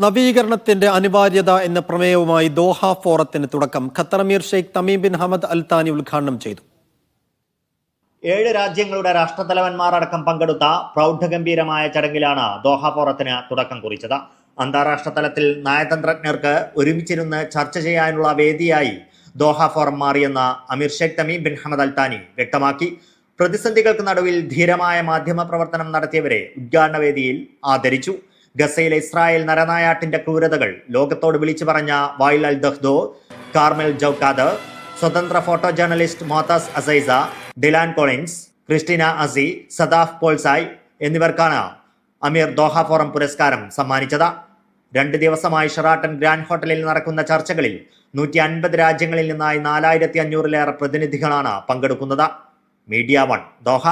നവീകരണത്തിന്റെ അനിവാര്യത എന്ന പ്രമേയവുമായി ദോഹ ഫോറത്തിന് തുടക്കം. ഖത്തർ അമീർ Sheikh Tamim bin Hamad Al താനി ഉദ്ഘാടനം ചെയ്തു. 7 രാജ്യങ്ങളുടെ രാഷ്ട്രതലവന്മാർ അടക്കം പങ്കെടുത്ത പ്രൗഢഗംഭീരമായ ചടങ്ങിലാണ് ദോഹ ഫോറത്തിന് തുടക്കം കുറിച്ചത്. അന്താരാഷ്ട്ര തലത്തിൽ നയതന്ത്രജ്ഞർക്ക് ഒരുമിച്ചിരുന്ന് ചർച്ച ചെയ്യാനുള്ള വേദിയായി ദോഹ ഫോറം മാറിയെന്ന് അമീർ Sheikh Tamim bin Hamad Al താനി വ്യക്തമാക്കി. പ്രതിസന്ധികൾക്ക് നടുവിൽ ധീരമായ മാധ്യമ പ്രവർത്തനം നടത്തിയവരെ ഉദ്ഘാടന വേദിയിൽ ആദരിച്ചു. ഗസയിലെ ഇസ്രായേൽ നരനായാട്ടിന്റെ ക്രൂരതകൾ ലോകത്തോട് വിളിച്ചു പറഞ്ഞ വായിൽ അൽ ദഹ്ദോ, കാർമെൽ ജൗക്കാദ്, സ്വതന്ത്ര photo journalist മോത്താസ് Azaiza, ഡിലാൻ Collins, Christina അസി, സദാഫ് പോൾസായ് എന്നിവർക്കാണ് അമീർ ദോഹ ഫോറം പുരസ്കാരം സമ്മാനിച്ചത്. 2 ദിവസമായി ഷെറാട്ടൺ ഗ്രാൻഡ് ഹോട്ടലിൽ നടക്കുന്ന ചർച്ചകളിൽ 150 രാജ്യങ്ങളിൽ നിന്നായി 4500-ലേറെ പ്രതിനിധികളാണ് പങ്കെടുക്കുന്നത്. Media 1 Doha.